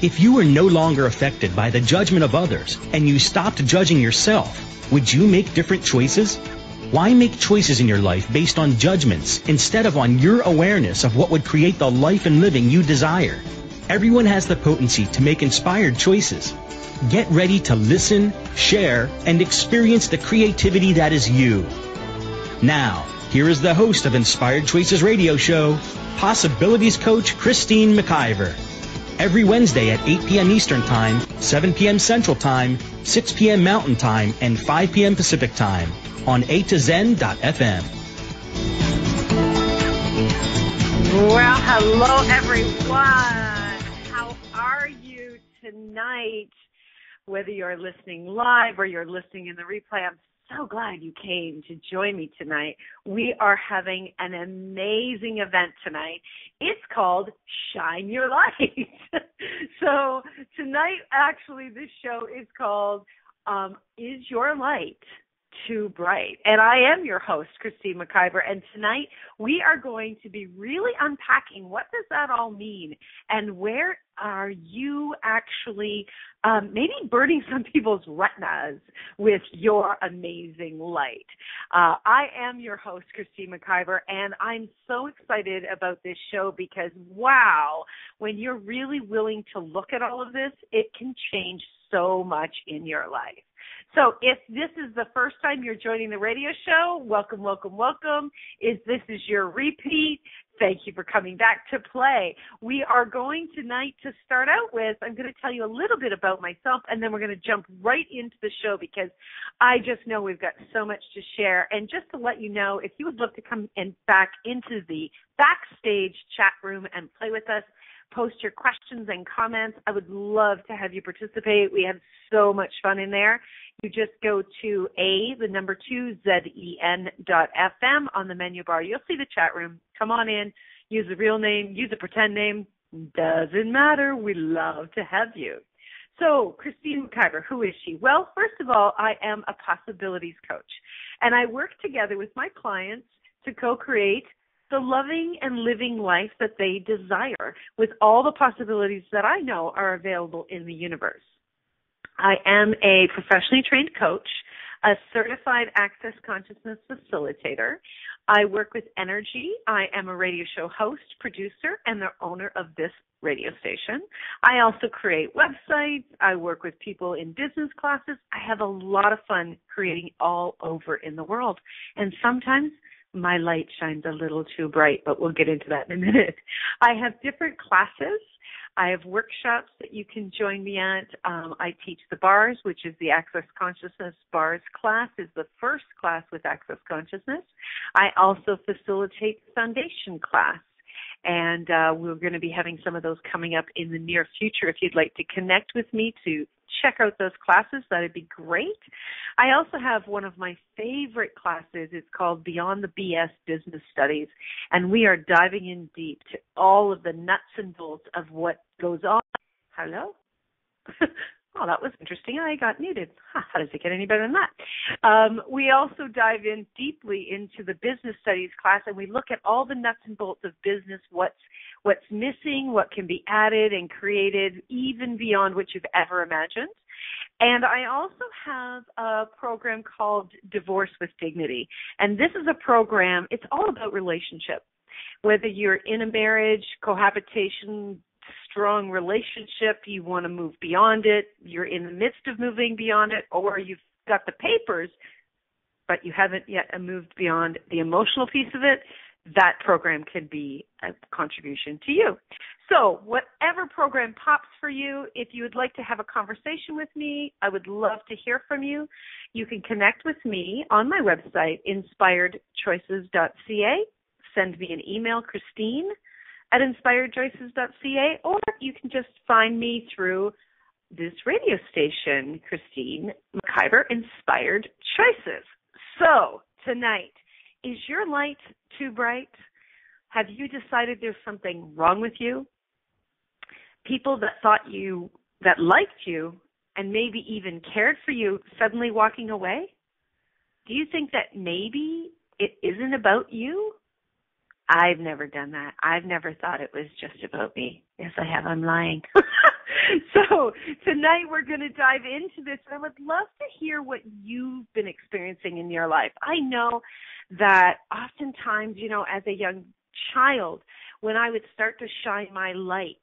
If you were no longer affected by the judgment of others and you stopped judging yourself, would you make different choices? Why make choices in your life based on judgments instead of on your awareness of what would create the life and living you desire? Everyone has the potency to make inspired choices. Get ready to listen, share, and experience the creativity that is you. Now, here is the host of Inspired Choices Radio Show, Possibilities Coach Christine McIver. Every Wednesday at 8 p.m. Eastern Time, 7 p.m. Central Time, 6 p.m. Mountain Time, and 5 p.m. Pacific Time on A2Zen.fm. Well, hello, everyone. How are you tonight? Whether you're listening live or you're listening in the replay, I'm so glad you came to join me tonight. We are having an amazing event tonight. It's called Shine Your Light. So tonight, actually, this show is called Is Your Light Too Bright? And I am your host, Christine McIver, and tonight we are going to be really unpacking what does that all mean and where are you actually maybe burning some people's retinas with your amazing light. I am your host, Christine McIver, and I'm so excited about this show because, wow, when you're really willing to look at all of this, it can change so much in your life. So if this is the first time you're joining the radio show, welcome, welcome, welcome. If this is your repeat, thank you for coming back to play. We are going tonight to start out with, I'm going to tell you a little bit about myself, and then we're going to jump right into the show because I just know we've got so much to share. And just to let you know, if you would love to come back into the backstage chat room and play with us, post your questions and comments. I would love to have you participate. We have so much fun in there. You just go to zen.fm on the menu bar. You'll see the chat room. Come on in. Use a real name. Use a pretend name. Doesn't matter. We love to have you. So, Christine McIver, who is she? Well, first of all, I am a possibilities coach, and I work together with my clients to co-create the loving and living life that they desire with all the possibilities that I know are available in the universe. I am a professionally trained coach, a certified access consciousness facilitator. I work with energy. I am a radio show host, producer, and the owner of this radio station. I also create websites. I work with people in business classes. I have a lot of fun creating all over in the world. And sometimes my light shines a little too bright, but we'll get into that in a minute. I have different classes. I have workshops that you can join me at. I teach the bars, which is the Access Consciousness Bars class, is the first class with Access Consciousness. I also facilitate the Foundation class. And we're going to be having some of those coming up in the near future. If you'd like to connect with me to check out those classes, that would be great. I also have one of my favorite classes. It's called Beyond the BS Business Studies, and we are diving in deep to all of the nuts and bolts of what goes on. Hello? Oh, that was interesting. I got muted. How does it get any better than that? We also dive in deeply into the business studies class, and we look at all the nuts and bolts of business, what's missing, what can be added and created, even beyond what you've ever imagined. And I also have a program called Divorce with Dignity. And this is a program, it's all about relationship. Whether you're in a marriage, cohabitation, strong relationship, you want to move beyond it, you're in the midst of moving beyond it, or you've got the papers, but you haven't yet moved beyond the emotional piece of it, that program can be a contribution to you. So whatever program pops for you, if you would like to have a conversation with me, I would love to hear from you. You can connect with me on my website, inspiredchoices.ca. Send me an email, Christine@inspiredchoices.ca, or you can just find me through this radio station, Christine McIver, Inspired Choices. So tonight, is your light too bright? Have you decided there's something wrong with you? People that that liked you and maybe even cared for you suddenly walking away? Do you think that maybe it isn't about you? I've never done that. I've never thought it was just about me. Yes, I have. I'm lying. So tonight we're going to dive into this, and I would love to hear what you've been experiencing in your life. I know that oftentimes, as a young child, when I would start to shine my light,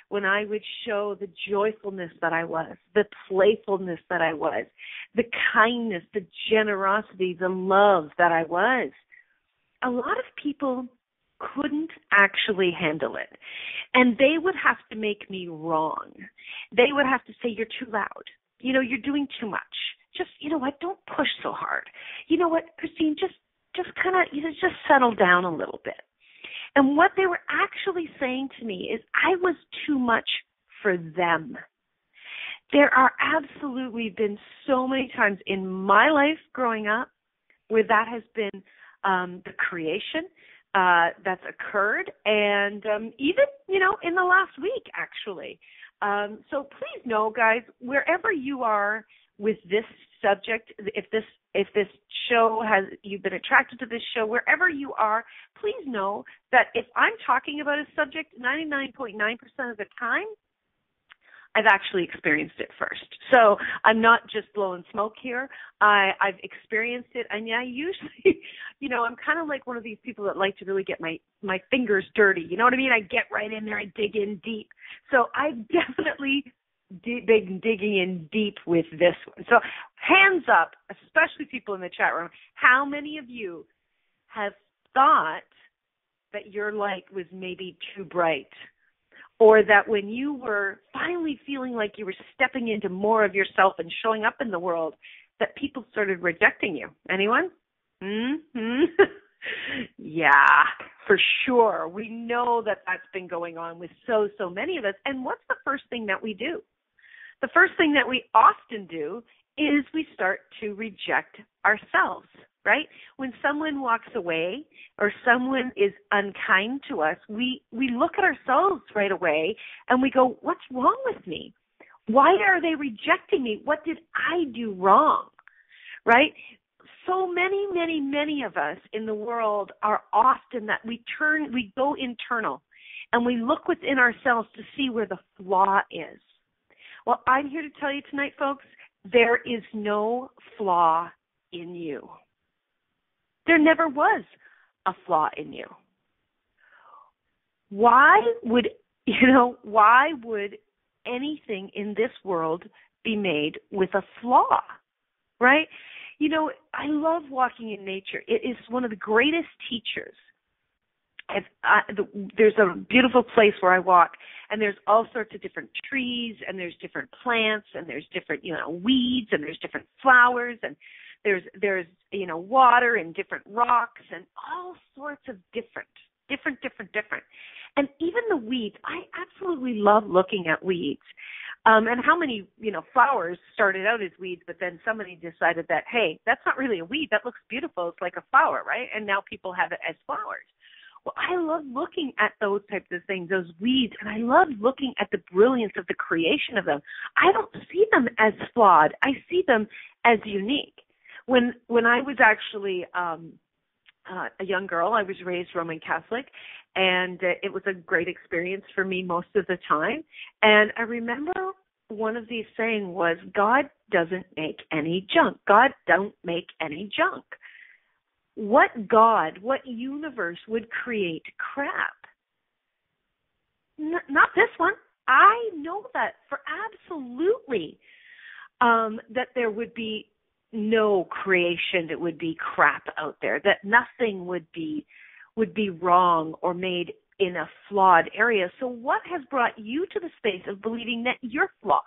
when I would show the joyfulness that I was, the playfulness that I was, the kindness, the generosity, the love that I was, a lot of people couldn't actually handle it. And they would have to make me wrong. They would have to say, you're too loud. You're doing too much. Just, don't push so hard. You know what, Christine, just kind of, just settle down a little bit. And what they were actually saying to me is I was too much for them. There are absolutely been so many times in my life growing up where that has been the creation that's occurred, and even, in the last week, actually. So please know, guys, wherever you are with this subject, if this show you've been attracted to this show, wherever you are, please know that if I'm talking about a subject, 99.9% of the time, I've actually experienced it first. So I'm not just blowing smoke here. I've experienced it, and I usually, I'm kind of like one of these people that like to really get my fingers dirty. You know what I mean? I get right in there, I dig in deep. So I've definitely been digging in deep with this one. So hands up, especially people in the chat room, how many of you have thought that your light was maybe too bright? Or that when you were finally feeling like you were stepping into more of yourself and showing up in the world, that people started rejecting you? Anyone? Mm-hmm. Yeah, for sure. We know that that's been going on with so many of us. And what's the first thing that we do? The first thing that we often do is we start to reject ourselves, right? When someone walks away or someone is unkind to us, we look at ourselves right away and we go, what's wrong with me? Why are they rejecting me? What did I do wrong, right? So many of us in the world are often that we go internal and we look within ourselves to see where the flaw is. Well, I'm here to tell you tonight, folks, there is no flaw in you. There never was a flaw in you. Why would anything in this world be made with a flaw, right? I love walking in nature. It is one of the greatest teachers. There's a beautiful place where I walk, and there's all sorts of different trees, and there's different plants, and there's different, weeds, and there's different flowers, and there's water and different rocks and all sorts of different. And even the weeds, I absolutely love looking at weeds. And how many, flowers started out as weeds, but then somebody decided that, hey, that's not really a weed. That looks beautiful. It's like a flower, right? And now people have it as flowers. Well, I love looking at those types of things, those weeds, and I love looking at the brilliance of the creation of them. I don't see them as flawed. I see them as unique. When I was actually a young girl, I was raised Roman Catholic, and it was a great experience for me most of the time. And I remember one of these saying was, God doesn't make any junk. God don't make any junk. What God, what universe would create crap? Not this one. I know that for absolutely that there would be no creation that would be crap out there, that nothing would be wrong or made in a flawed area. So what has brought you to the space of believing that you're flawed?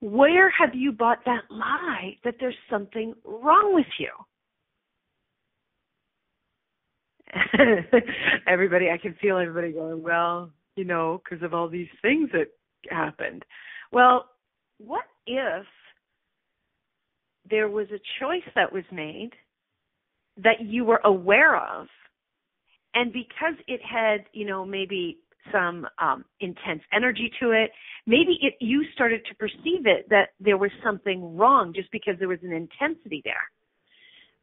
Where have you bought that lie that there's something wrong with you? I can feel everybody going, well, because of all these things that happened. Well, what if there was a choice that was made that you were aware of, and because it had, maybe some intense energy to it, maybe you started to perceive it that there was something wrong just because there was an intensity there.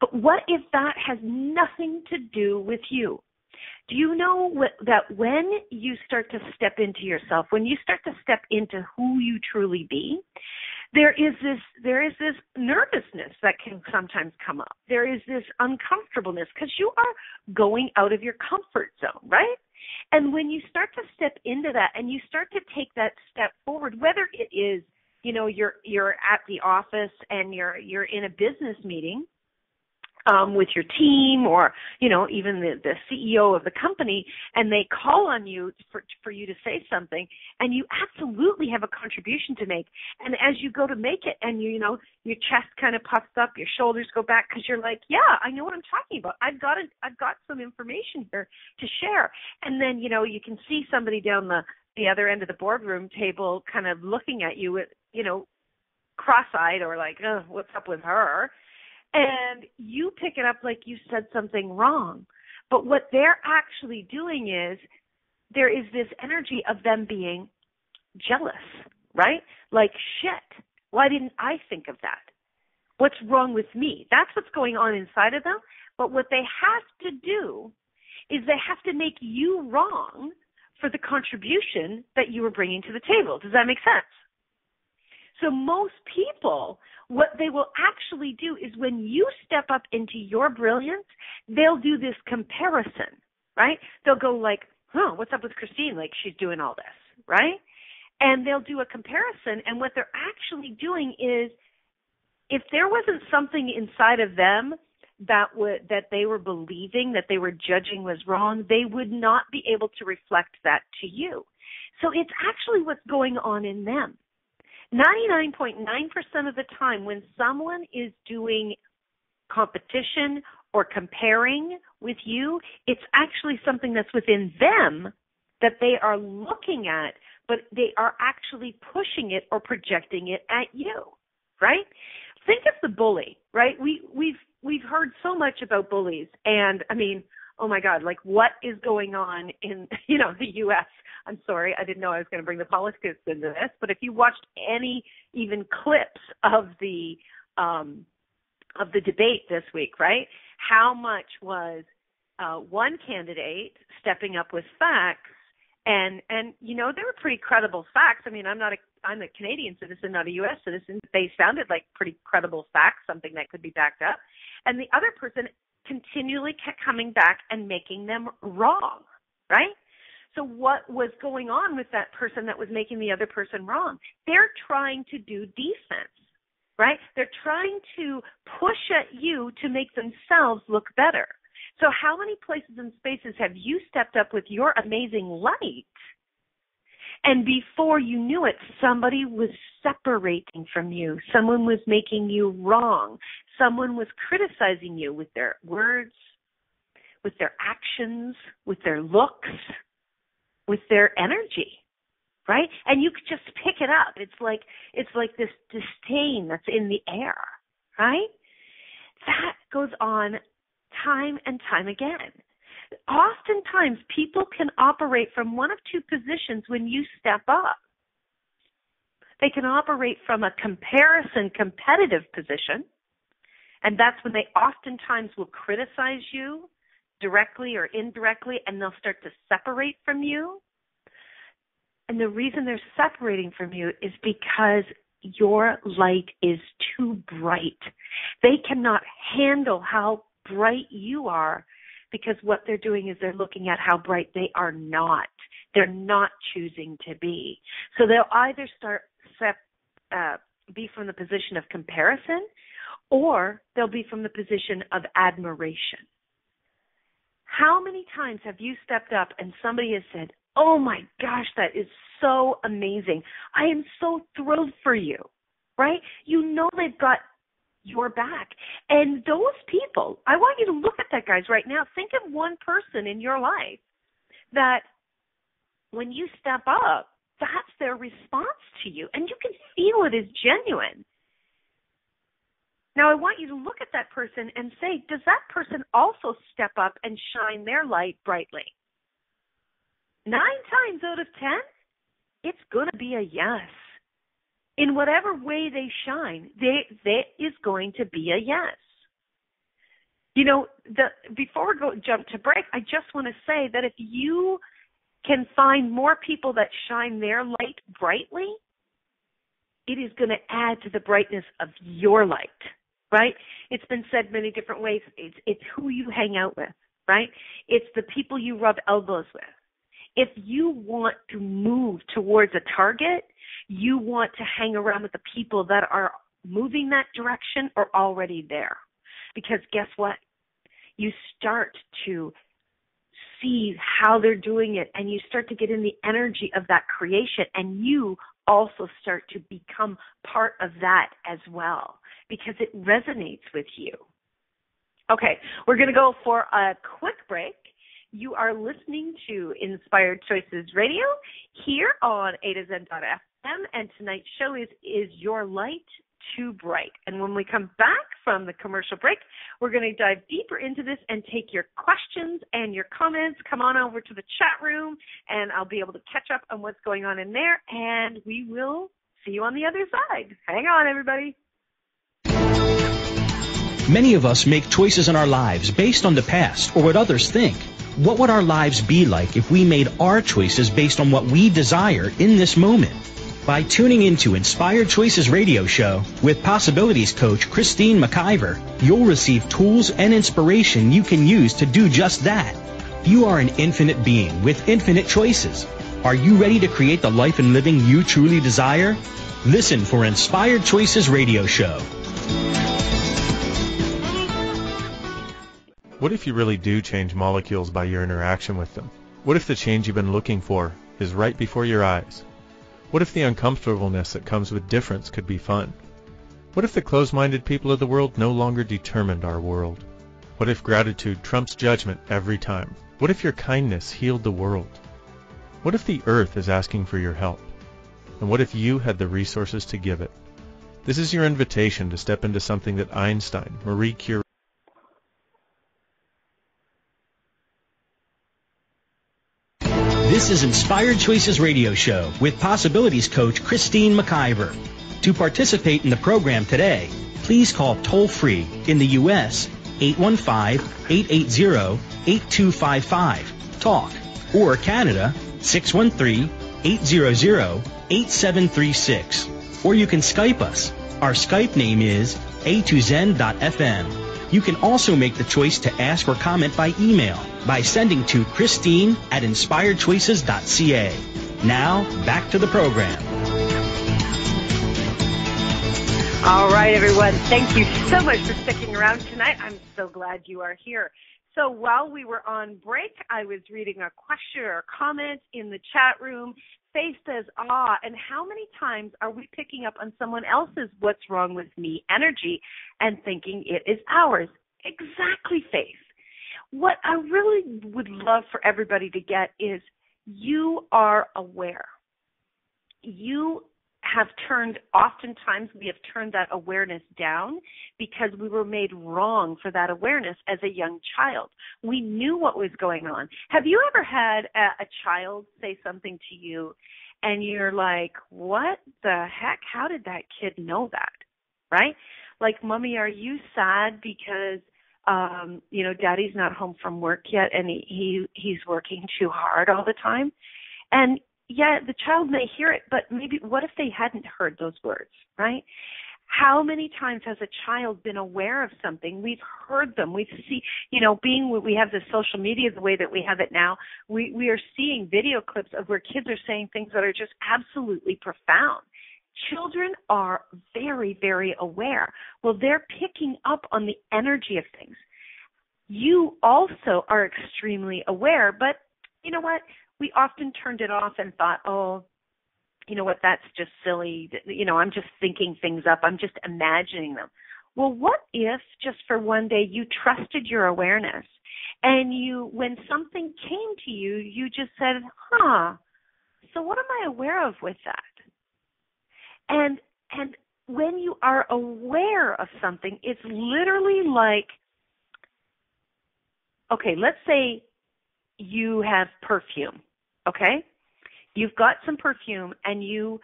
But what if that has nothing to do with you? Do you know that when you start to step into yourself, when you start to step into who you truly be, there is this nervousness that can sometimes come up. There is this uncomfortableness because you are going out of your comfort zone, right? And when you start to step into that and you start to take that step forward, whether it is, you're at the office and you're in a business meeting, with your team, or, even the CEO of the company, and they call on you for you to say something, and you absolutely have a contribution to make. And as you go to make it, and your chest kind of puffs up, your shoulders go back, because you're like, yeah, I know what I'm talking about. I've got some information here to share. And then, you can see somebody down the other end of the boardroom table kind of looking at you with, cross-eyed, or like, oh, what's up with her? And you pick it up like you said something wrong. But what they're actually doing is there is this energy of them being jealous, right? Like, shit, why didn't I think of that? What's wrong with me? That's what's going on inside of them. But what they have to do is they have to make you wrong for the contribution that you were bringing to the table. Does that make sense? So most people, what they will actually do is when you step up into your brilliance, they'll do this comparison, right? They'll go like, what's up with Christine? Like, she's doing all this, right? And they'll do a comparison, and what they're actually doing is, if there wasn't something inside of them that they were believing, that they were judging was wrong, they would not be able to reflect that to you. So it's actually what's going on in them. 99.9% of the time when someone is doing competition or comparing with you, it's actually something that's within them that they are looking at, but they are actually pushing it or projecting it at you, right? Think of the bully, right? We've heard so much about bullies, and I mean, oh my God, like what is going on in, the U.S.? I'm sorry, I didn't know I was going to bring the politics into this, but if you watched any even clips of the debate this week, right? How much was one candidate stepping up with facts, and they were pretty credible facts. I mean, I'm a Canadian citizen, not a U.S. citizen. They sounded like pretty credible facts, something that could be backed up. And the other person continually kept coming back and making them wrong, right? So what was going on with that person that was making the other person wrong? They're trying to do defense, right? They're trying to push at you to make themselves look better. So how many places and spaces have you stepped up with your amazing light, and before you knew it, somebody was separating from you. Someone was making you wrong. Someone was criticizing you with their words, with their actions, with their looks, with their energy, right? And you could just pick it up. It's like this disdain that's in the air, right? That goes on time and time again. Oftentimes, people can operate from one of two positions when you step up. They can operate from a comparison, competitive position, and that's when they oftentimes will criticize you directly or indirectly, and they'll start to separate from you. And the reason they're separating from you is because your light is too bright. They cannot handle how bright you are, because what they're doing is they're looking at how bright they are not. They're not choosing to be. So they'll either be from the position of comparison, or they'll be from the position of admiration. How many times have you stepped up and somebody has said, oh my gosh, that is so amazing. I am so thrilled for you, right? You know they've got your back. And those people, I want you to look at that, guys, right now. Think of one person in your life that when you step up, that's their response to you. And you can feel it is genuine. Now, I want you to look at that person and say, does that person also step up and shine their light brightly? 9 times out of 10, it's going to be a yes. In whatever way they shine, there is going to be a yes. You know, before we jump to break, I just want to say that if you can find more people that shine their light brightly, it is going to add to the brightness of your light, right? It's been said many different ways. It's who you hang out with, right? It's the people you rub elbows with. If you want to move towards a target, you want to hang around with the people that are moving that direction or already there. Because guess what? You start to see how they're doing it, and you start to get in the energy of that creation, and you also start to become part of that as well because it resonates with you. Okay, we're going to go for a quick break. You are listening to Inspired Choices Radio here on A to Zen.fm, and tonight's show is Your Light Too Bright. And when we come back from the commercial break, we're going to dive deeper into this and take your questions and your comments. Come on over to the chat room, and I'll be able to catch up on what's going on in there, and we will see you on the other side. Hang on, everybody. Many of us make choices in our lives based on the past or what others think. What would our lives be like if we made our choices based on what we desire in this moment? By tuning into Inspired Choices Radio Show with Possibilities Coach Christine McIver, you'll receive tools and inspiration you can use to do just that. You are an infinite being with infinite choices. Are you ready to create the life and living you truly desire? Listen for Inspired Choices Radio Show. What if you really do change molecules by your interaction with them? What if the change you've been looking for is right before your eyes? What if the uncomfortableness that comes with difference could be fun? What if the closed-minded people of the world no longer determined our world? What if gratitude trumps judgment every time? What if your kindness healed the world? What if the earth is asking for your help? And what if you had the resources to give it? This is your invitation to step into something that Einstein, Marie Curie, This is Inspired Choices Radio Show with Possibilities Coach Christine McIver. To participate in the program today, please call toll-free in the U.S. 815-880-8255, TALK, or Canada 613-800-8736. Or you can Skype us. Our Skype name is a2zen.fm. You can also make the choice to ask or comment by email by sending to Christine@inspiredchoices.ca. Now, back to the program. All right, everyone. Thank you so much for sticking around tonight. I'm so glad you are here. So while we were on break, I was reading a question or a comment in the chat room. Faith says, and how many times are we picking up on someone else's what's wrong with me energy and thinking it is ours? Exactly, Faith. What I really would love for everybody to get is you are aware. Oftentimes we have turned that awareness down because we were made wrong for that awareness as a young child. We knew what was going on. Have you ever had a child say something to you and you're like, what the heck? How did that kid know that? Right? Like, Mommy, are you sad because Daddy's not home from work yet and he's working too hard all the time? And yeah, the child may hear it, but maybe what if they hadn't heard those words, right? How many times has a child been aware of something? We've heard them. We see, we have the social media the way that we have it now. We are seeing video clips of where kids are saying things that are just absolutely profound. Children are very, very aware. Well, they're picking up on the energy of things. You also are extremely aware, but you know what? We often turned it off and thought, you know what, that's just silly. I'm just thinking things up. I'm just imagining them. Well, what if just for one day you trusted your awareness and when something came to you, you just said, so what am I aware of with that? And when you are aware of something, it's literally like, okay, let's say you have perfume, okay? You've got some perfume and you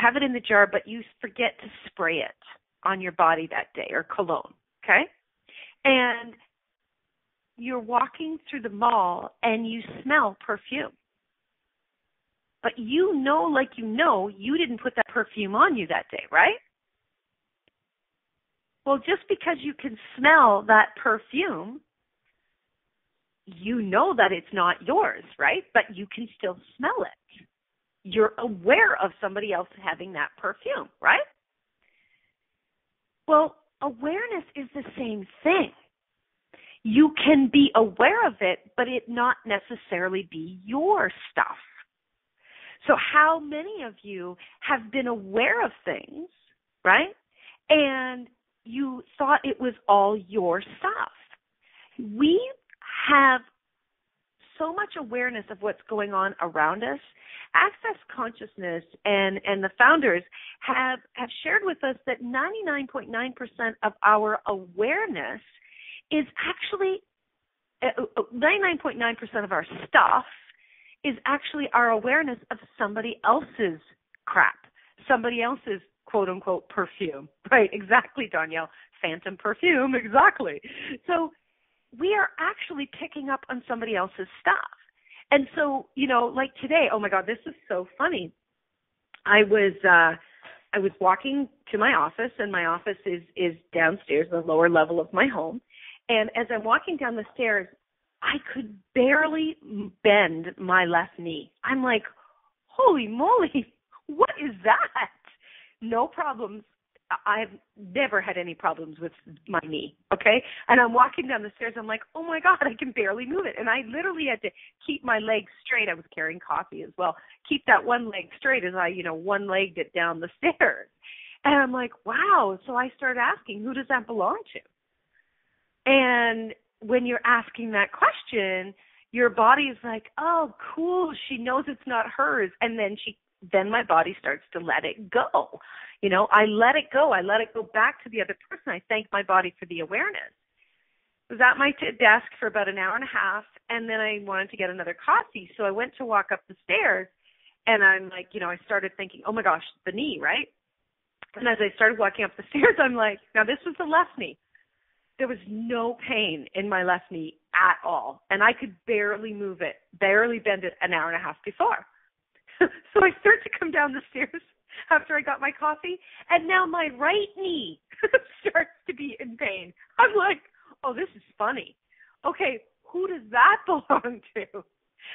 have it in the jar, but you forget to spray it on your body that day, or cologne, okay? And you're walking through the mall and you smell perfume. But you know you didn't put that perfume on you that day, right? Well, just because you can smell that perfume, you know that it's not yours, right? But you can still smell it. You're aware of somebody else having that perfume, right? Well, awareness is the same thing. You can be aware of it, but it not necessarily be your stuff. So how many of you have been aware of things, right? And you thought it was all your stuff. We have so much awareness of what's going on around us. Access Consciousness and the founders have shared with us that 99.9% of our awareness is actually 99.9% of our stuff is actually our awareness of somebody else's crap, somebody else's quote-unquote perfume. Right, exactly, Danielle. Phantom perfume, exactly. So we are actually picking up on somebody else's stuff. And so, like today, oh my God, this is so funny. I was walking to my office, and my office is downstairs, the lower level of my home. And as I'm walking down the stairs, I could barely bend my left knee. I'm like, holy moly, what is that? No problems. I've never had any problems with my knee, okay? And I'm walking down the stairs. I'm like, oh, my God, I can barely move it. And I literally had to keep my legs straight. I was carrying coffee as well. Keep that one leg straight as I, one-legged it down the stairs. And I'm like, wow. So I started asking, who does that belong to? And when you're asking that question, your body is like, oh, cool, she knows it's not hers. And then my body starts to let it go. I let it go. I let it go back to the other person. I thank my body for the awareness. I was at my desk for about an hour and a half, and then I wanted to get another coffee. So I went to walk up the stairs, and I'm like, I started thinking, oh, my gosh, the knee, right? And as I started walking up the stairs, I'm like, now this was the left knee. There was no pain in my left knee at all, and I could barely move it, barely bend it an hour and a half before. So I start to come down the stairs after I got my coffee, and now my right knee starts to be in pain. I'm like, oh, this is funny. Okay, who does that belong to?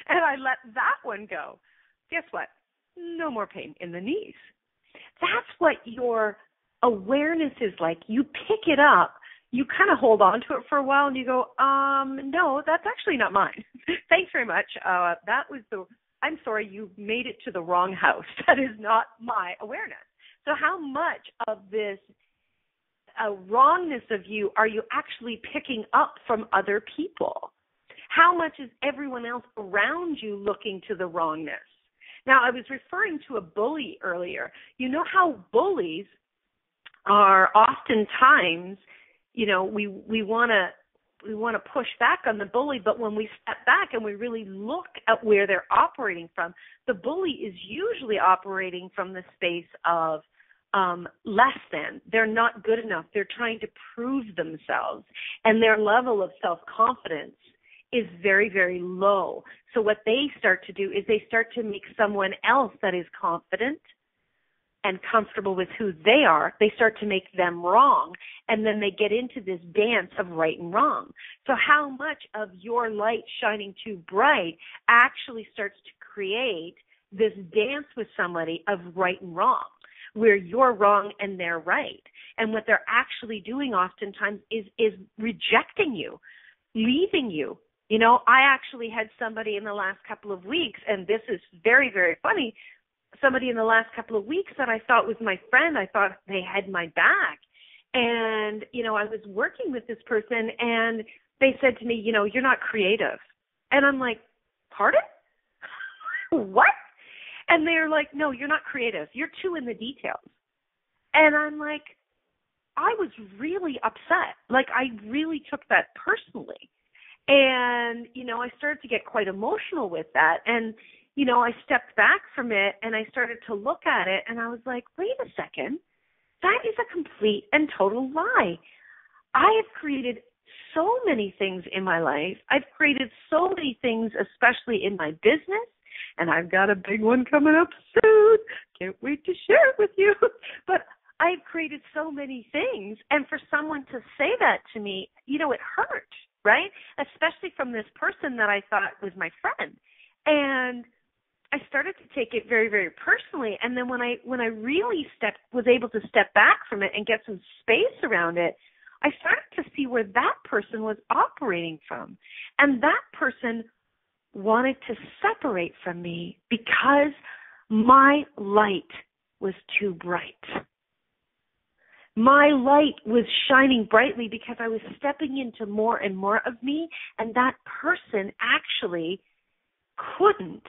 And I let that one go. Guess what? No more pain in the knees. That's what your awareness is like. You pick it up. You kind of hold on to it for a while, and you go, no, that's actually not mine. Thanks very much. I'm sorry, you made it to the wrong house. That is not my awareness. So how much of this wrongness of you are you actually picking up from other people? How much is everyone else around you looking to the wrongness? Now, I was referring to a bully earlier. You know how bullies are oftentimes, we want to push back on the bully, but when we step back and we really look at where they're operating from, the bully is usually operating from the space of less than. They're not good enough. They're trying to prove themselves, and their level of self-confidence is very, very low. So what they start to do is they start to make someone else that is confident and comfortable with who they are, they start to make them wrong, and then they get into this dance of right and wrong. So how much of your light shining too bright actually starts to create this dance with somebody of right and wrong, where you're wrong and they're right. And what they're actually doing oftentimes is rejecting you, leaving you. I actually had somebody in the last couple of weeks, and this is very, very funny, somebody in the last couple of weeks that I thought was my friend. I thought they had my back. And, I was working with this person, and they said to me, you're not creative. And I'm like, pardon? What? And they're like, no, you're not creative. You're too in the details. And I'm like, I was really upset. Like, I really took that personally. And, I started to get quite emotional with that. And, I stepped back from it and I started to look at it, and I was like, wait a second, that is a complete and total lie. I have created so many things in my life. I've created so many things, especially in my business, and I've got a big one coming up soon. Can't wait to share it with you. But I've created so many things, and for someone to say that to me, it hurt, right? Especially from this person that I thought was my friend. And I started to take it very, very personally. And then when I really was able to step back from it and get some space around it, I started to see where that person was operating from. And that person wanted to separate from me because my light was too bright. My light was shining brightly because I was stepping into more and more of me, and that person actually couldn't.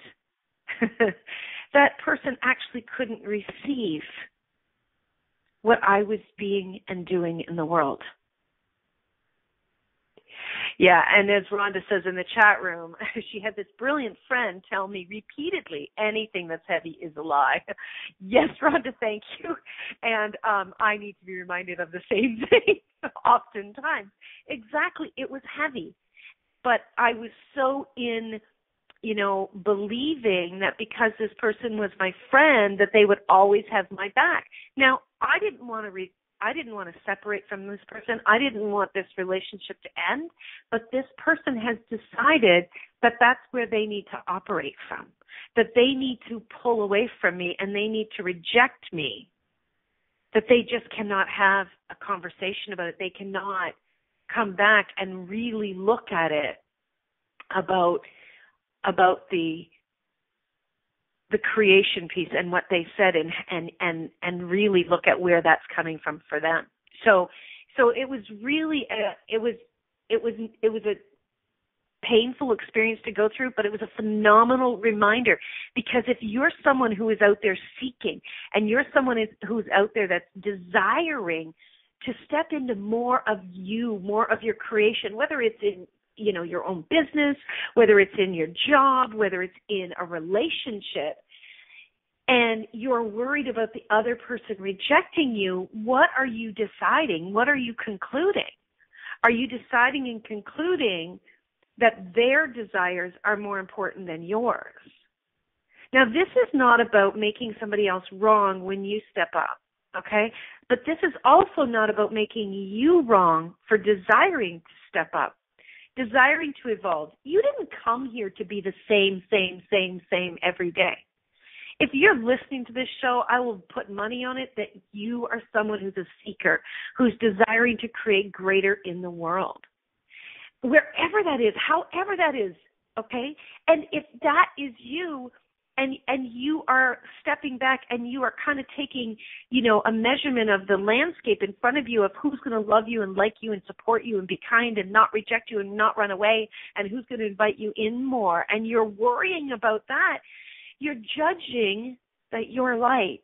That person actually couldn't receive what I was being and doing in the world. Yeah, and as Rhonda says in the chat room, she had this brilliant friend tell me repeatedly, anything that's heavy is a lie. Yes, Rhonda, thank you. And I need to be reminded of the same thing oftentimes. Exactly, it was heavy. But I was so in, believing that because this person was my friend, that they would always have my back. Now, I didn't want to separate from this person. I didn't want this relationship to end, but this person has decided that that's where they need to operate from, that they need to pull away from me and they need to reject me, that they just cannot have a conversation about it. They cannot come back and really look at it about the creation piece and what they said and really look at where that's coming from for them. So it was really it was a painful experience to go through, but it was a phenomenal reminder, because if you're someone who is out there seeking and you're someone who's out there that's desiring to step into more of you, more of your creation, whether it's in your own business, whether it's in your job, whether it's in a relationship, and you're worried about the other person rejecting you, what are you deciding? What are you concluding? Are you deciding and concluding that their desires are more important than yours? Now, this is not about making somebody else wrong when you step up, okay? But this is also not about making you wrong for desiring to step up, desiring to evolve. You didn't come here to be the same every day. If you're listening to this show, I will put money on it that you are someone who's a seeker, who's desiring to create greater in the world. Wherever that is, however that is, okay? And if that is you, and you are stepping back and you are kind of taking, a measurement of the landscape in front of you of who's going to love you and like you and support you and be kind and not reject you and not run away, and who's going to invite you in more, and you're worrying about that, you're judging that your light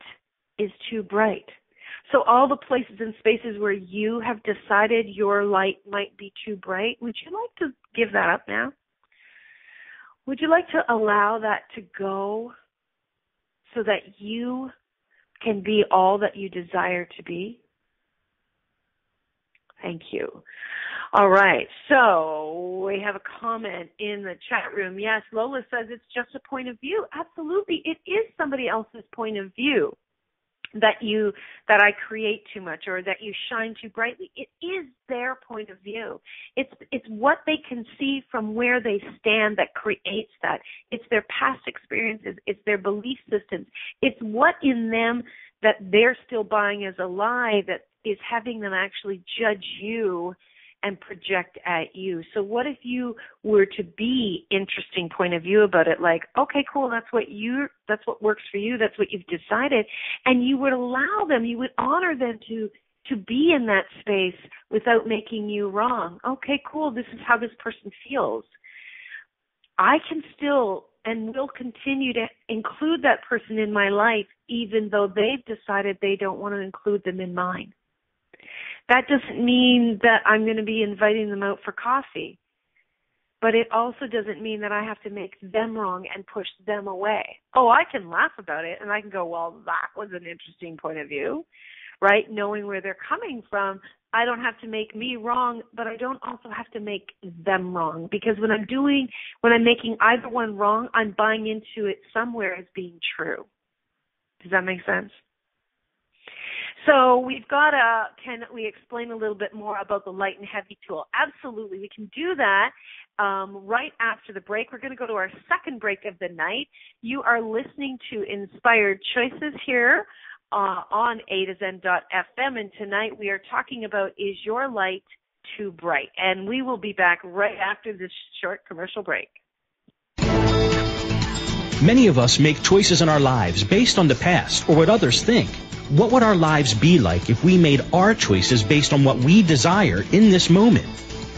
is too bright. So all the places and spaces where you have decided your light might be too bright, would you like to give that up now? Would you like to allow that to go so that you can be all that you desire to be? Thank you. All right, so we have a comment in the chat room. Yes, Lola says it's just a point of view. Absolutely, it is somebody else's point of view that I create too much or that you shine too brightly. It is their point of view. It's what they can see from where they stand that creates that. It's their past experiences. It's their belief systems. It's what in them that they're still buying as a lie that is having them actually judge you and project at you. So what if you were to be interesting point of view about it, like, okay, cool, that's what works for you, that's what you've decided, and you would allow them, you would honor them to be in that space without making you wrong. Okay, cool, this is how this person feels. I can still and will continue to include that person in my life even though they've decided they don't want to include them in mine. That doesn't mean that I'm going to be inviting them out for coffee, but it also doesn't mean that I have to make them wrong and push them away. Oh, I can laugh about it and I can go, well, that was an interesting point of view, right? Knowing where they're coming from, I don't have to make me wrong, but I don't also have to make them wrong. Because when I'm making either one wrong, I'm buying into it somewhere as being true. Does that make sense? So we've got can we explain a little bit more about the light and heavy tool? Absolutely. We can do that right after the break. We're going to go to our second break of the night. You are listening to Inspired Choices here on A to Zen.fm, and tonight we are talking about, is your light too bright? And we will be back right after this short commercial break. Many of us make choices in our lives based on the past or what others think. What would our lives be like if we made our choices based on what we desire in this moment?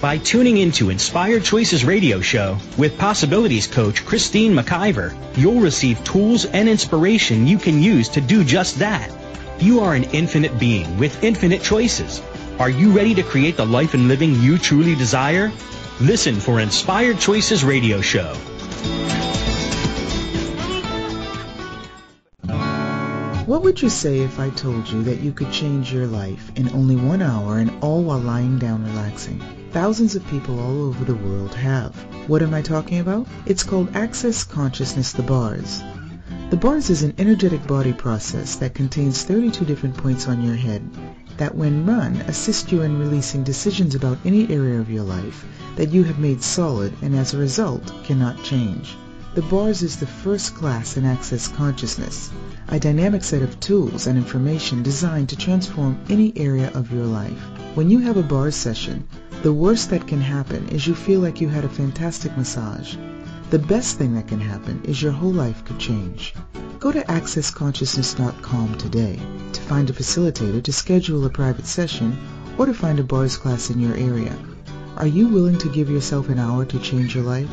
By tuning into Inspired Choices Radio Show with Possibilities Coach Christine McIver, you'll receive tools and inspiration you can use to do just that. You are an infinite being with infinite choices. Are you ready to create the life and living you truly desire? Listen for Inspired Choices Radio Show. What would you say if I told you that you could change your life in only 1 hour and all while lying down relaxing? Thousands of people all over the world have. What am I talking about? It's called Access Consciousness, the bars. The bars is an energetic body process that contains 32 different points on your head that when run assist you in releasing decisions about any area of your life that you have made solid and as a result cannot change. The bars is the first class in Access Consciousness, a dynamic set of tools and information designed to transform any area of your life. When you have a bars session, the worst that can happen is you feel like you had a fantastic massage. The best thing that can happen is your whole life could change. Go to accessconsciousness.com today to find a facilitator to schedule a private session or to find a bars class in your area. Are you willing to give yourself an hour to change your life?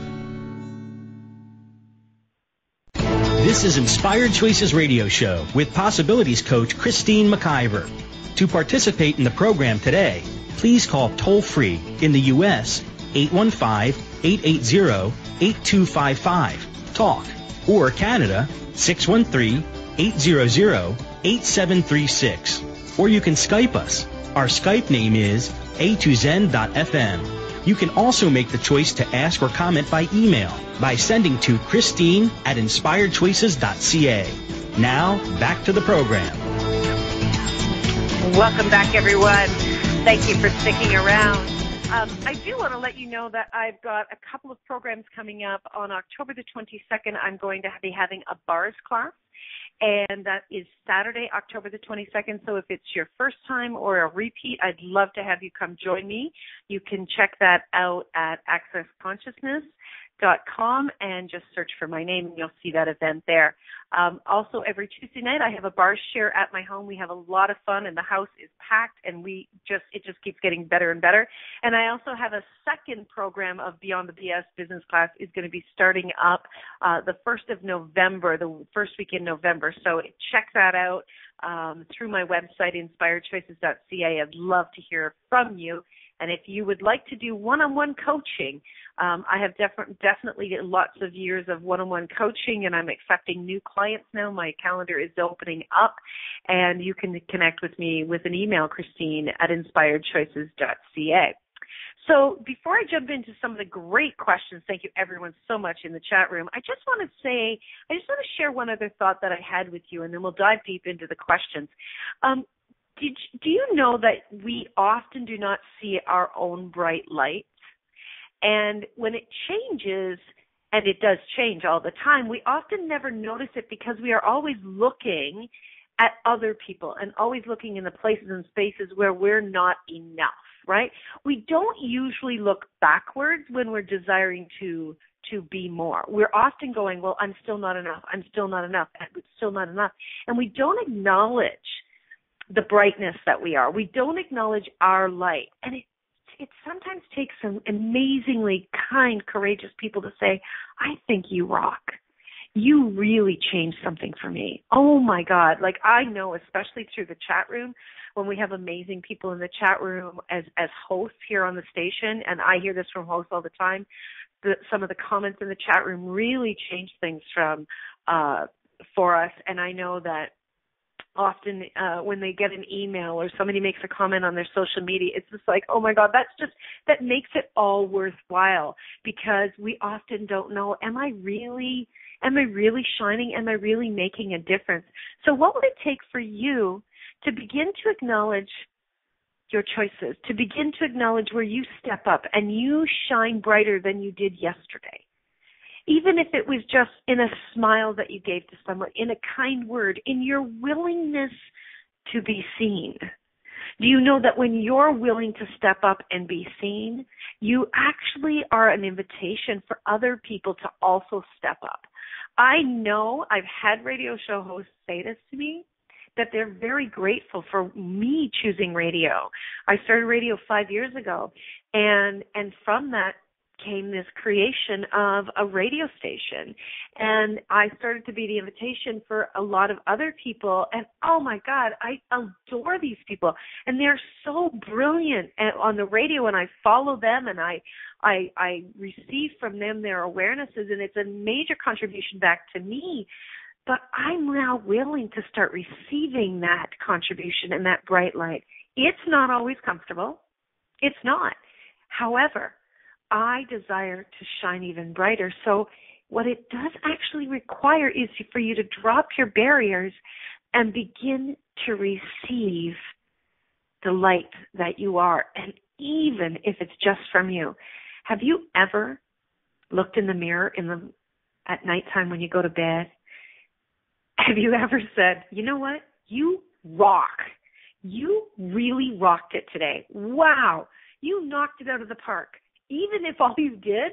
This is Inspired Choices Radio Show with Possibilities Coach Christine McIver. To participate in the program today, please call toll-free in the U.S. 815-880-8255, TALK, or Canada 613-800-8736. Or you can Skype us. Our Skype name is a2zen.fm. You can also make the choice to ask or comment by email by sending to Christine@inspiredchoices.ca. Now, back to the program. Welcome back, everyone. Thank you for sticking around. I do want to let you know that I've got a couple of programs coming up. On October the 22nd, I'm going to be having a bars class, and that is Saturday, October the 22nd. So if it's your first time or a repeat, I'd love to have you come join me. You can check that out at accessconsciousness.com and just search for my name, and you'll see that event there. Also, every Tuesday night, I have a bar share at my home. We have a lot of fun, and the house is packed, and it just keeps getting better and better. And I also have a second program of Beyond the BS business class is going to be starting up the 1st of November, the first week in November. So check that out through my website, inspiredchoices.ca. I'd love to hear from you. And if you would like to do one-on-one coaching, I have definitely lots of years of one-on-one coaching, and I'm accepting new clients now. My calendar is opening up, and you can connect with me with an email, Christine@inspiredchoices.ca. So before I jump into some of the great questions, thank you everyone so much in the chat room, I just want to share one other thought that I had with you, and then we'll dive deep into the questions. Do you know that we often do not see our own bright lights? And when it changes, and it does change all the time, we often never notice it because we are always looking at other people and always looking in the places and spaces where we're not enough, right? We don't usually look backwards when we're desiring to be more. We're often going, well, I'm still not enough, I'm still not enough, I'm still not enough. And we don't acknowledge the brightness that we are. We don't acknowledge our light. And it sometimes takes some amazingly kind, courageous people to say, I think you rock. You really changed something for me. Oh my God. Like I know, especially through the chat room, when we have amazing people in the chat room as hosts here on the station, and I hear this from hosts all the time, some of the comments in the chat room really change things for us. And I know that often when they get an email or somebody makes a comment on their social media, it's just like, oh my God, that makes it all worthwhile, because we often don't know, am I really shining? Am I really making a difference? So what would it take for you to begin to acknowledge your choices, to begin to acknowledge where you step up and you shine brighter than you did yesterday? Even if it was just in a smile that you gave to someone, in a kind word, in your willingness to be seen. Do you know that when you're willing to step up and be seen, you actually are an invitation for other people to also step up? I know I've had radio show hosts say this to me, that they're very grateful for me choosing radio. I started radio 5 years ago, and from that came this creation of a radio station. And I started to be the invitation for a lot of other people. And oh my God, I adore these people. And they're so brilliant on the radio, and I follow them, and I receive from them their awarenesses, and it's a major contribution back to me. But I'm now willing to start receiving that contribution and that bright light. It's not always comfortable. It's not. However, I desire to shine even brighter. So what it does actually require is for you to drop your barriers and begin to receive the light that you are, and even if it's just from you. Have you ever looked in the mirror at nighttime when you go to bed? Have you ever said, you know what? You rock. You really rocked it today. Wow. You knocked it out of the park. Even if all you did,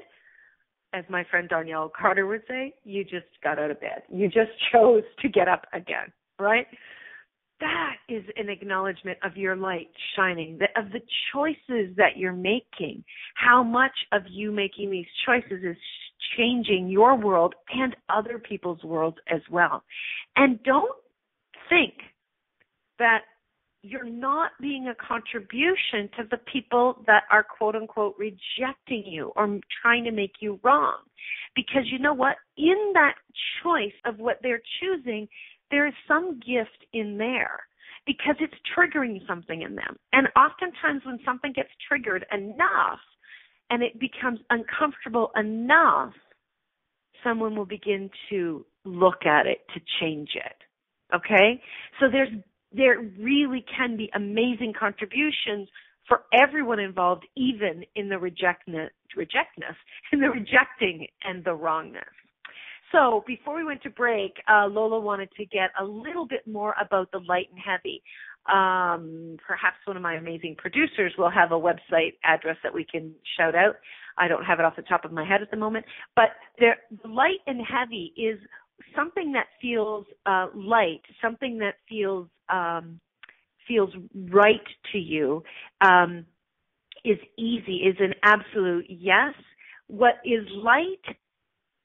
as my friend Danielle Carter would say, you just got out of bed. You just chose to get up again, right? That is an acknowledgement of your light shining, of the choices that you're making, how much of you making these choices is changing your world and other people's worlds as well. And don't think that you're not being a contribution to the people that are, quote unquote, rejecting you or trying to make you wrong. Because you know what? In that choice of what they're choosing, there is some gift in there, because it's triggering something in them. And oftentimes when something gets triggered enough and it becomes uncomfortable enough, someone will begin to look at it to change it. Okay? So there really can be amazing contributions for everyone involved, even in the rejecting and the wrongness. So before we went to break, Lola wanted to get a little bit more about the light and heavy. Perhaps one of my amazing producers will have a website address that we can shout out. I don't have it off the top of my head at the moment. But the light and heavy is something that feels light, something that feels right to you, is easy, is an absolute yes. What is light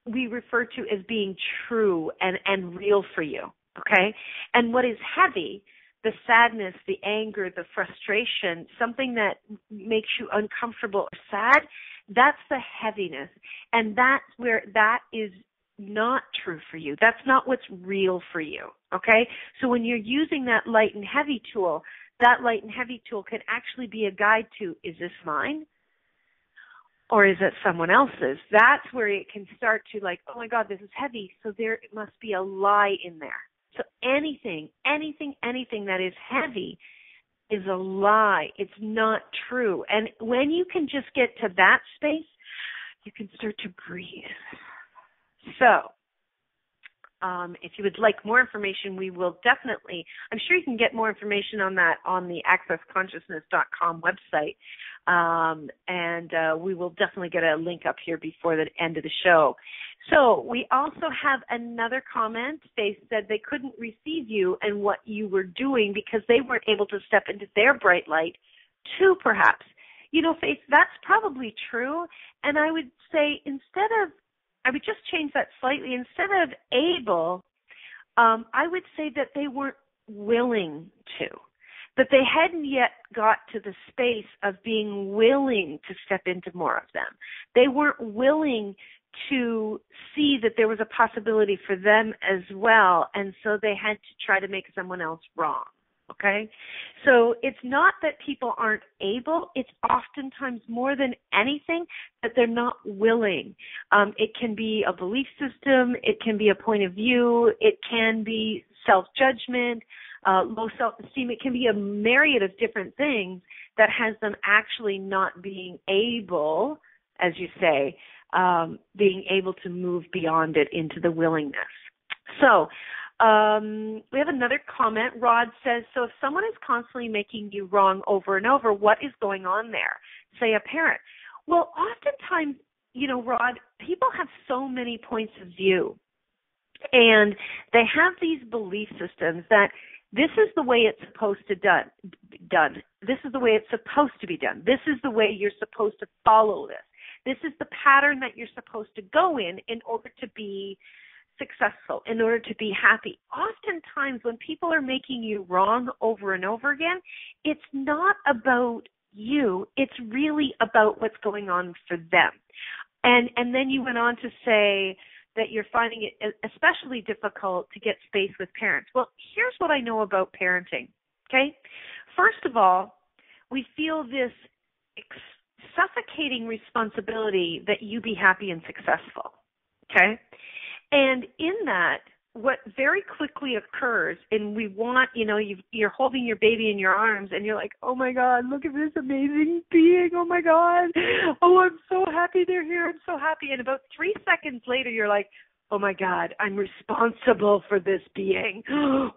we refer to as being true and real for you, okay? And what is heavy, the sadness, the anger, the frustration, something that makes you uncomfortable or sad, that's the heaviness. And that's where that is not true for you. That's not what's real for you, okay? So when you're using that light and heavy tool, that light and heavy tool can actually be a guide to, is this mine? Or is it someone else's? That's where it can start to like, oh my God, this is heavy, so there must be a lie in there. So anything that is heavy is a lie. It's not true. And when you can just get to that space, you can start to breathe. So if you would like more information, we will definitely, I'm sure you can get more information on that on the accessconsciousness.com website. And we will definitely get a link up here before the end of the show. So we also have another comment. They said they couldn't receive you and what you were doing because they weren't able to step into their bright light too, perhaps. You know, Faith, that's probably true. And I would say I would just change that slightly. Instead of able, I would say that they weren't willing to, that they hadn't yet got to the space of being willing to step into more of them. They weren't willing to see that there was a possibility for them as well, and so they had to try to make someone else wrong. Okay? So it's not that people aren't able, it's oftentimes more than anything that they're not willing. It can be a belief system, it can be a point of view, it can be self-judgment, low self-esteem, it can be a myriad of different things that has them actually not being able, as you say, being able to move beyond it into the willingness. So, we have another comment. Rod says, so if someone is constantly making you wrong over and over, what is going on there? Say a parent. Well, oftentimes, Rod, people have so many points of view, and they have these belief systems that this is the way it's supposed to done. This is the way it's supposed to be done. This is the way you're supposed to follow this. This is the pattern that you're supposed to go in order to be successful, in order to be happy. Oftentimes when people are making you wrong over and over again, it's not about you. It's really about what's going on for them. And then you went on to say that you're finding it especially difficult to get space with parents. Well, here's what I know about parenting, okay? First of all, we feel this suffocating responsibility that you be happy and successful, okay? And in that, what very quickly occurs, and we want, you're holding your baby in your arms, and you're like, oh my God, look at this amazing being, oh my God, oh, I'm so happy they're here, I'm so happy. And about 3 seconds later, you're like, oh my God, I'm responsible for this being.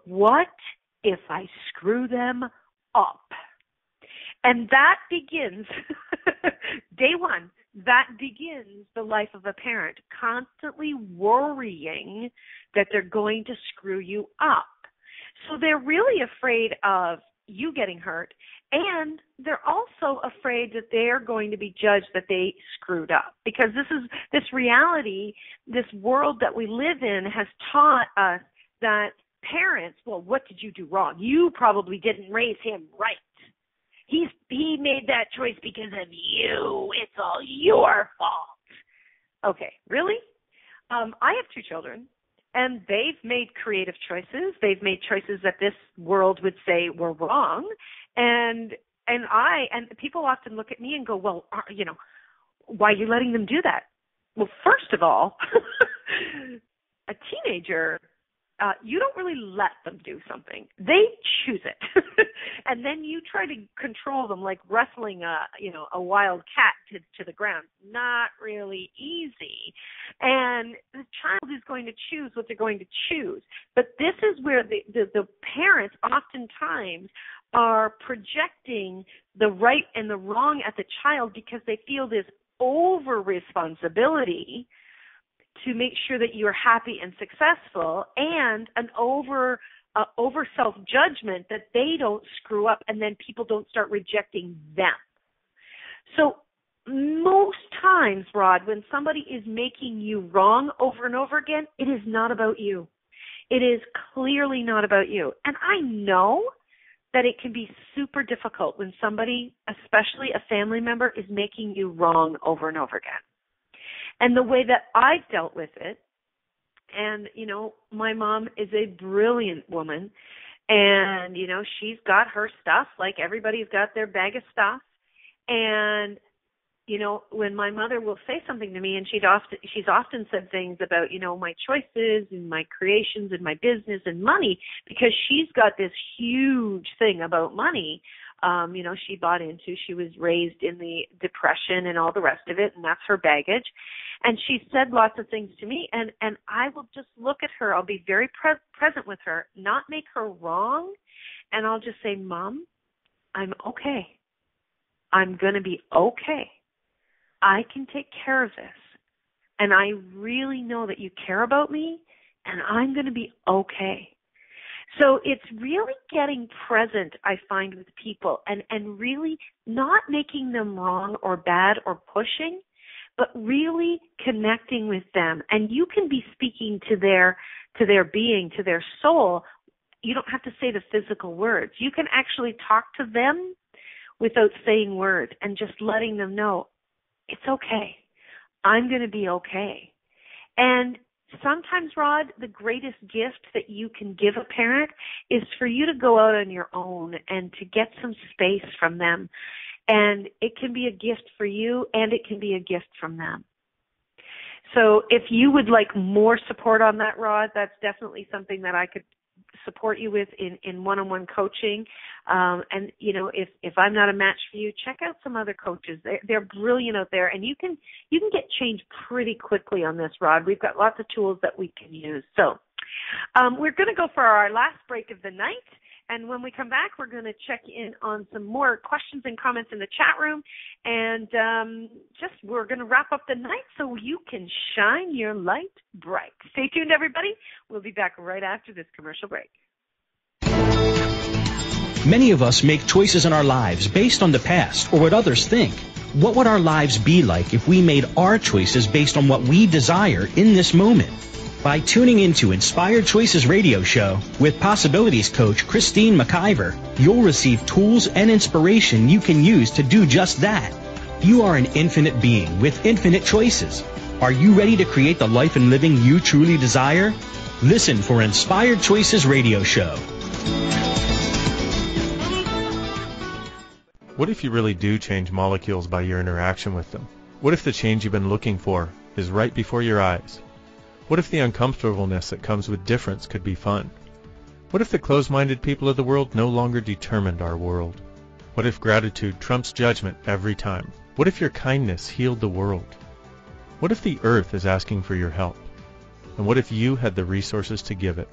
What if I screw them up? And that begins, day one, that begins the life of a parent, constantly worrying that they're going to screw you up. So they're really afraid of you getting hurt, and they're also afraid that they're going to be judged that they screwed up. Because this reality, this world that we live in has taught us that parents, well, what did you do wrong? You probably didn't raise him right. He made that choice because of you. It's all your fault. Okay, really? I have 2 children, and they've made creative choices. They've made choices that this world would say were wrong, and people often look at me and go, well, why are you letting them do that? Well, first of all, a teenager, you don't really let them do something. They choose it. And then you try to control them like wrestling a wild cat to the ground. Not really easy. And the child is going to choose what they're going to choose. But this is where the parents oftentimes are projecting the right and the wrong at the child because they feel this over responsibility to make sure that you're happy and successful, and an over self-judgment that they don't screw up and then people don't start rejecting them. So most times, Rod, when somebody is making you wrong over and over again, it is not about you. It is clearly not about you. And I know that it can be super difficult when somebody, especially a family member, is making you wrong over and over again. And the way that I've dealt with it, and, my mom is a brilliant woman, and, she's got her stuff, like everybody's got their bag of stuff. And, when my mother will say something to me, and she's often said things about, my choices and my creations and my business and money, because she's got this huge thing about money. She bought into, she was raised in the Depression and all the rest of it, and that's her baggage. And she said lots of things to me, and I will just look at her. I'll be very present with her, not make her wrong, and I'll just say, Mom, I'm okay. I'm going to be okay. I can take care of this, and I really know that you care about me, and I'm going to be okay. So it's really getting present, I find, with people, and really not making them wrong or bad or pushing, but really connecting with them. And you can be speaking to their being, to their soul. You don't have to say the physical words. You can actually talk to them without saying words and just letting them know, it's okay. I'm going to be okay. And sometimes, Rod, the greatest gift that you can give a parent is for you to go out on your own and to get some space from them. And it can be a gift for you, and it can be a gift from them. So if you would like more support on that, Rod, that's definitely something that I could support you with in one-on-one coaching. And, you know, if I'm not a match for you, check out some other coaches. They're brilliant out there, and you can get change pretty quickly on this, Rod. We've got lots of tools that we can use. So we're going to go for our last break of the night. And when we come back, we're going to check in on some more questions and comments in the chat room. And we're going to wrap up the night so you can shine your light bright. Stay tuned, everybody. We'll be back right after this commercial break. Many of us make choices in our lives based on the past or what others think. What would our lives be like if we made our choices based on what we desire in this moment? By tuning into Inspired Choices Radio Show with Possibilities Coach Christine McIver, you'll receive tools and inspiration you can use to do just that. You are an infinite being with infinite choices. Are you ready to create the life and living you truly desire? Listen for Inspired Choices Radio Show. What if you really do change molecules by your interaction with them? What if the change you've been looking for is right before your eyes? What if the uncomfortableness that comes with difference could be fun? What if the closed-minded people of the world no longer determined our world? What if gratitude trumps judgment every time? What if your kindness healed the world? What if the earth is asking for your help? And what if you had the resources to give it?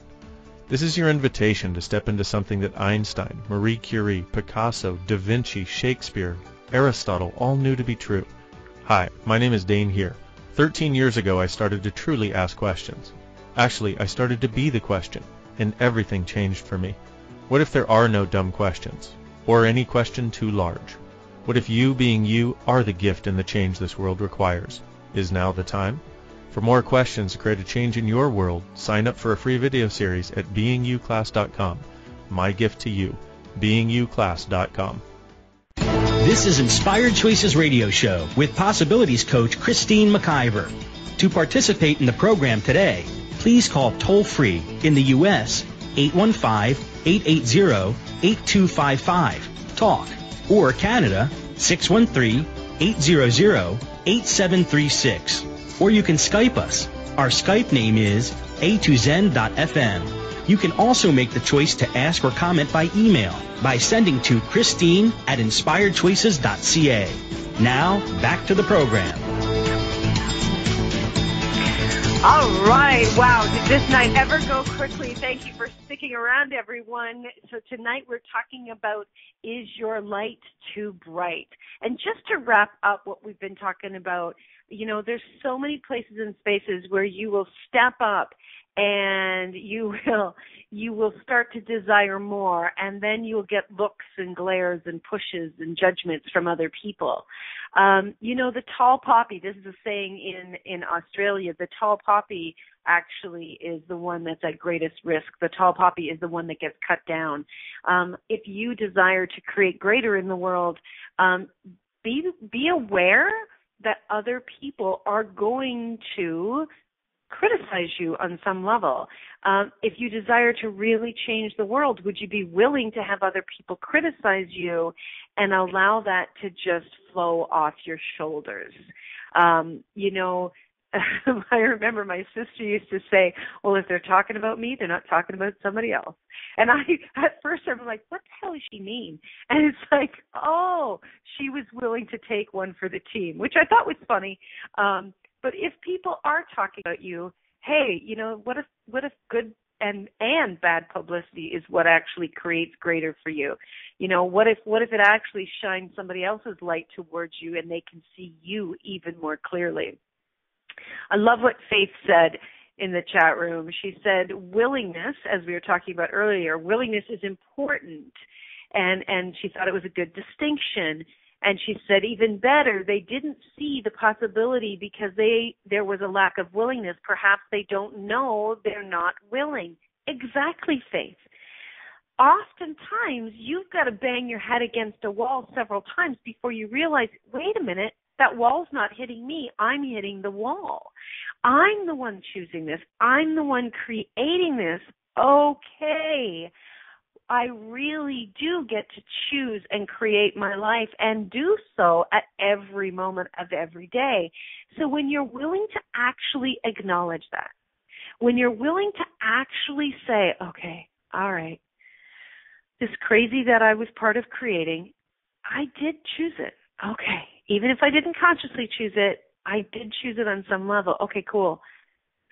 This is your invitation to step into something that Einstein, Marie Curie, Picasso, Da Vinci, Shakespeare, Aristotle all knew to be true. Hi, my name is Dane here. 13 years ago, I started to truly ask questions. Actually, I started to be the question, and everything changed for me. What if there are no dumb questions, or any question too large? What if you being you are the gift and the change this world requires? Is now the time? For more questions to create a change in your world, sign up for a free video series at beingyouclass.com. My gift to you, beingyouclass.com. This is Inspired Choices Radio Show with Possibilities Coach Christine McIver. To participate in the program today, please call toll-free in the U.S. 815-880-8255, TALK, or Canada 613-800-8736. Or you can Skype us. Our Skype name is a2zen.fm. You can also make the choice to ask or comment by email by sending to Christine@inspiredchoices.ca. Now, back to the program. All right. Wow. Did this night ever go quickly? Thank you for sticking around, everyone. So tonight we're talking about, is your light too bright? And just to wrap up what we've been talking about, you know, there's so many places and spaces where you will step up and you will start to desire more, and then you'll get looks and glares and pushes and judgments from other people. You know, the tall poppy, this is a saying in Australia, the tall poppy actually is the one that's at greatest risk. The tall poppy is the one that gets cut down. If you desire to create greater in the world, be aware that other people are going to criticize you on some level. If you desire to really change the world, would you be willing to have other people criticize you and allow that to just flow off your shoulders? You know, I remember my sister used to say, well, if they're talking about me, they're not talking about somebody else. And at first I'm like, what the hell does she mean? And it's like, oh, she was willing to take one for the team, which I thought was funny. But if people are talking about you, hey, you know, what if good and bad publicity is what actually creates greater for you? You know, what if it actually shines somebody else's light towards you and they can see you even more clearly? I love what Faith said in the chat room. She said, willingness, as we were talking about earlier, willingness is important. And she thought it was a good distinction. And she said, even better, they didn't see the possibility because there was a lack of willingness. Perhaps they don't know they're not willing. Exactly, Faith. Oftentimes, you've got to bang your head against a wall several times before you realize, wait a minute, that wall's not hitting me. I'm hitting the wall. I'm the one choosing this. I'm the one creating this. Okay, I really do get to choose and create my life and do so at every moment of every day. So when you're willing to actually acknowledge that, when you're willing to actually say, okay, all right, this crazy that I was part of creating, I did choose it. Okay, even if I didn't consciously choose it, I did choose it on some level. Okay, cool.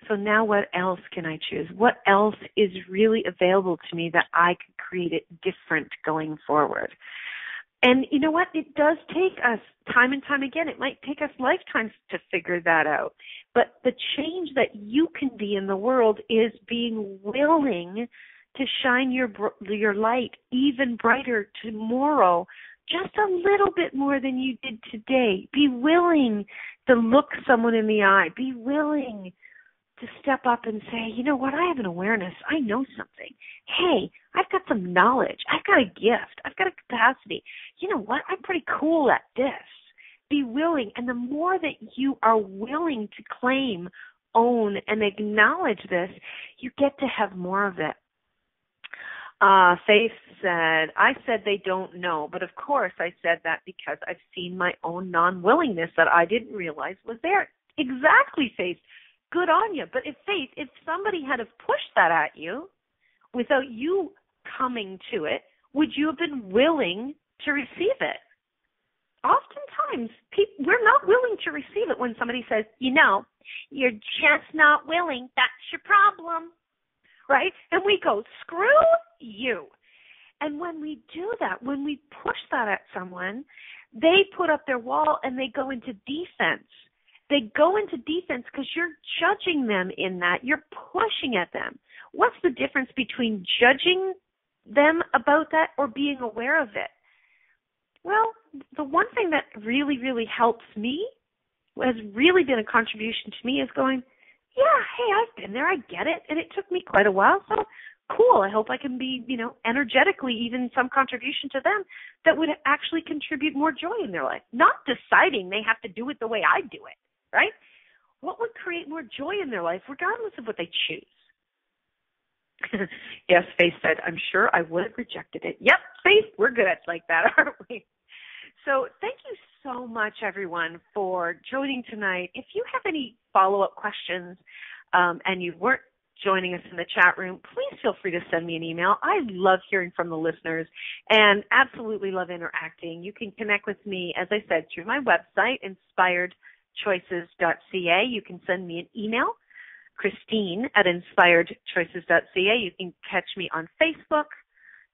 So now what else can I choose? What else is really available to me that I can create it different going forward? And you know what? It does take us time and time again. It might take us lifetimes to figure that out. But the change that you can be in the world is being willing to shine your light even brighter tomorrow, just a little bit more than you did today. Be willing to look someone in the eye. Be willing to step up and say, you know what, I have an awareness. I know something. Hey, I've got some knowledge. I've got a gift. I've got a capacity. You know what, I'm pretty cool at this. Be willing. And the more that you are willing to claim, own, and acknowledge this, you get to have more of it. Faith said, I said they don't know, but of course I said that because I've seen my own non-willingness that I didn't realize was there. Exactly, Faith. Good on you. But if somebody had have pushed that at you without you coming to it, would you have been willing to receive it? Oftentimes, we're not willing to receive it when somebody says, you know, you're just not willing. That's your problem. Right? And we go, screw you. And when we do that, when we push that at someone, they put up their wall and they go into defense. They go into defense because you're judging them in that. You're pushing at them. What's the difference between judging them about that or being aware of it? Well, the one thing that really, really helps me, has really been a contribution to me, is going, yeah, hey, I've been there. I get it. And it took me quite a while. So cool. I hope I can be, energetically even some contribution to them that would actually contribute more joy in their life. Not deciding they have to do it the way I do it, right? What would create more joy in their life regardless of what they choose? Yes, Faith said, I'm sure I would have rejected it. Yep, Faith, we're good like that, aren't we? So thank you so much, everyone, for joining tonight. If you have any follow-up questions and you weren't joining us in the chat room, please feel free to send me an email. I love hearing from the listeners and absolutely love interacting. You can connect with me, as I said, through my website, inspiredchoices.ca. You can send me an email, Christine@inspiredchoices.ca. You can catch me on Facebook,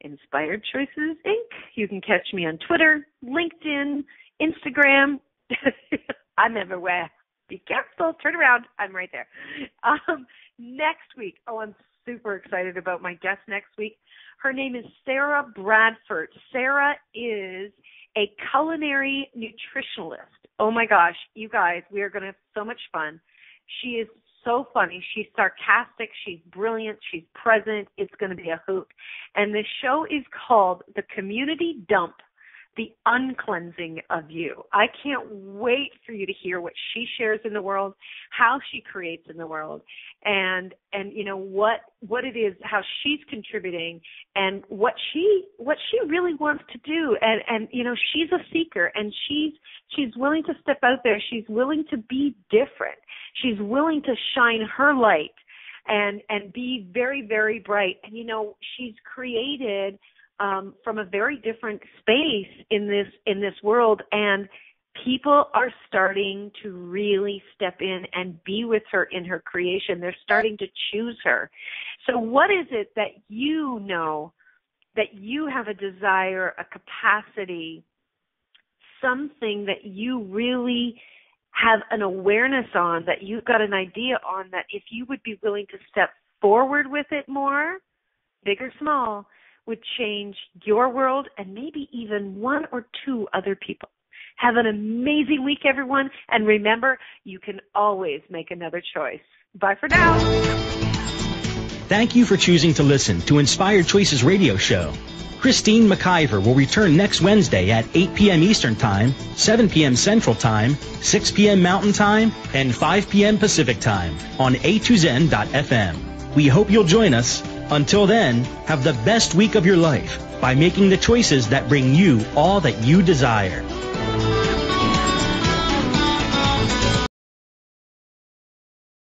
Inspired Choices, Inc. You can catch me on Twitter, LinkedIn, Instagram. I'm everywhere. Be careful. Turn around. I'm right there. Next week, I'm super excited about my guest next week. Her name is Sarah Bradford. Sarah is a culinary nutritionalist. Oh, my gosh. You guys, we are going to have so much fun. She is so funny. She's sarcastic. She's brilliant. She's present. It's going to be a hoot. And the show is called The Community Dump, The Uncleansing of You. I can't wait for you to hear what she shares in the world, how she creates in the world, and what it is, how she's contributing, and what she really wants to do. And she's a seeker, and she's willing to step out there. She's willing to be different. She's willing to shine her light and be very, very bright. And she's created from a very different space in this world, and people are starting to really step in and be with her in her creation. They're starting to choose her. So what is it that you know that you have a desire, a capacity, something that you really have an awareness on, that you've got an idea on, that if you would be willing to step forward with it more, big or small, would change your world and maybe even one or two other people. Have an amazing week, everyone. And remember, you can always make another choice. Bye for now. Thank you for choosing to listen to Inspired Choices Radio Show. Christine McIver will return next Wednesday at 8 p.m. Eastern Time, 7 p.m. Central Time, 6 p.m. Mountain Time, and 5 p.m. Pacific Time on A2Zen.fm. We hope you'll join us. Until then, have the best week of your life by making the choices that bring you all that you desire.